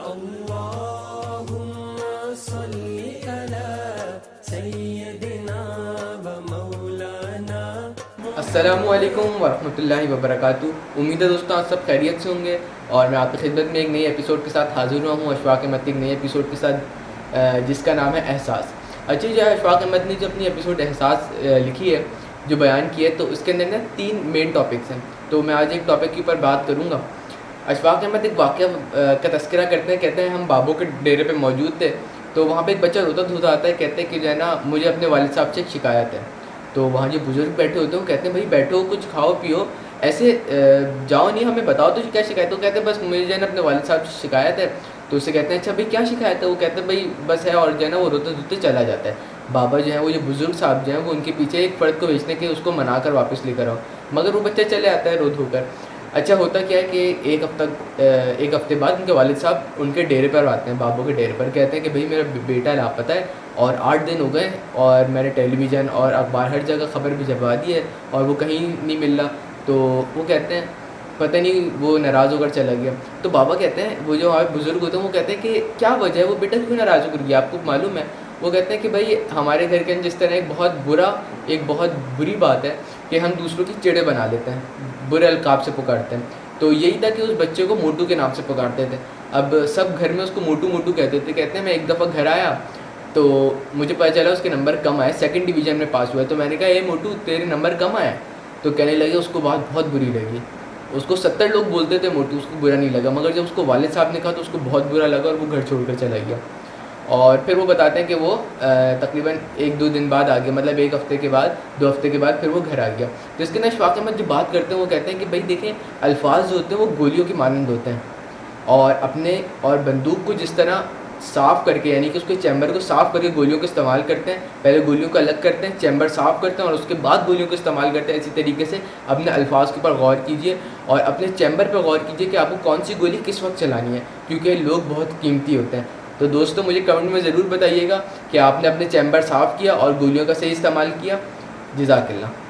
اللهم صل على سيدنا ومولانا. السلام علیکم ورحمۃ اللہ وبرکاتہ. امید ہے دوستوں آپ سب خیریت سے ہوں گے اور میں آپ کی خدمت میں ایک نئی ایپیسوڈ کے ساتھ حاضر ہوا ہوں. اشفاق احمد کی ایک نئی ایپیسوڈ کے ساتھ جس کا نام ہے احساس. اچھا جو ہے اشفاق احمد نے جو اپنی ایپیسوڈ احساس لکھی ہے، جو بیان کی ہے، تو اس کے اندر نا 3 مین ٹاپکس ہیں. تو میں آج ایک ٹاپک کے اوپر بات کروں گا. اشفاق احمد ایک واقعہ کا تذکرہ کہتے ہیں ہم بابوں کے ڈیرے پہ موجود تھے، تو وہاں پہ ایک بچہ روتا دھوتا آتا ہے. کہتے ہیں کہ جو ہے نا مجھے اپنے والد صاحب سے ایک شکایت ہے. تو وہاں جو بزرگ بیٹھے ہوتے ہیں وہ کہتے ہیں بھائی بیٹھو، کچھ کھاؤ پیو، ایسے جاؤ نہیں، ہمیں بتاؤ تو کیا شکایت ہے. وہ کہتے ہیں بس مجھے جو ہے نا اپنے والد صاحب سے شکایت ہے. تو اسے کہتے ہیں اچھا بھائی کیا شکایت ہے. وہ کہتے ہیں بھائی بس ہے، اور جو ہے نا وہ روتے دھوتے چلا جاتا ہے. بابا جو ہیں وہ جو بزرگ صاحب جو ہیں وہ ان کے پیچھے ایک فرد کو بھیجتے ہیں کہ اس کو منا کر واپس لے کر آؤ، مگر وہ بچہ چلے آتا ہے رو دھو کر. اچھا ہوتا کیا ہے کہ ایک ہفتے بعد ان کے والد صاحب ان کے ڈیرے پر آتے ہیں، بابوں کے ڈیرے پر. کہتے ہیں کہ بھائی میرا بیٹا لاپتہ ہے اور 8 دن ہو گئے اور میں نے ٹیلی ویژن اور اخبار ہر جگہ خبر بھی چھپوا دی ہے اور وہ کہیں نہیں مل رہا. تو وہ کہتے ہیں پتہ نہیں وہ ناراض ہو کر چلا گیا. تو بابا کہتے ہیں، وہ جو ہمارے بزرگ ہوتے ہیں وہ کہتے ہیں کہ کیا وجہ ہے، وہ بیٹا کیوں ناراض ہو کر گیا، آپ کو معلوم ہے. وہ کہتے ہیں کہ بھائی ہمارے گھر کے اندر جس طرح ایک بہت بری بات ہے کہ ہم دوسروں کی چڑے بنا لیتے ہیں، برے القاب سے پکارتے ہیں. تو یہی تھا کہ اس بچے کو موٹو کے نام سے پکارتے تھے. اب سب گھر میں اس کو موٹو موٹو کہتے تھے. کہتے ہیں میں ایک دفعہ گھر آیا تو مجھے پتہ چلا اس کے نمبر کم آئے، 2nd ڈویژن میں پاس ہوا ہے. تو میں نے کہا اے موٹو تیرے نمبر کم آئے. تو کہنے لگے اس کو بات بہت بری لگی. اس کو 70 لوگ بولتے تھے موٹو، اس کو برا نہیں لگا، مگر جب اس کو والد صاحب نے کہا تو اس کو بہت برا لگا اور وہ گھر چھوڑ کر چلا گیا. اور پھر وہ بتاتے ہیں کہ وہ تقریباً 1-2 دن بعد آ گیا، مطلب 1 ہفتے کے بعد 2 ہفتے کے بعد پھر وہ گھر آ گیا. تو اس کے اندر اشفاق احمد جو بات کرتے ہیں وہ کہتے ہیں کہ بھائی دیکھیں الفاظ جو ہوتے ہیں وہ گولیوں کی مانند ہوتے ہیں، اور بندوق کو جس طرح صاف کر کے، یعنی کہ اس کے چیمبر کو صاف کر کے گولیوں کو استعمال کرتے ہیں، پہلے گولیوں کو الگ کرتے ہیں، چیمبر صاف کرتے ہیں اور اس کے بعد گولیوں کو استعمال کرتے ہیں. اسی طریقے سے اپنے الفاظ کے اوپر غور کیجیے اور اپنے چیمبر پہ غور کیجیے کہ آپ کو کون سی گولی کس وقت چلانی ہے، کیونکہ لوگ بہت قیمتی ہوتے ہیں. تو دوستو مجھے کمنٹ میں ضرور بتائیے گا کہ آپ نے اپنے چیمبر صاف کیا اور گولیوں کا صحیح استعمال کیا. جزاک اللہ.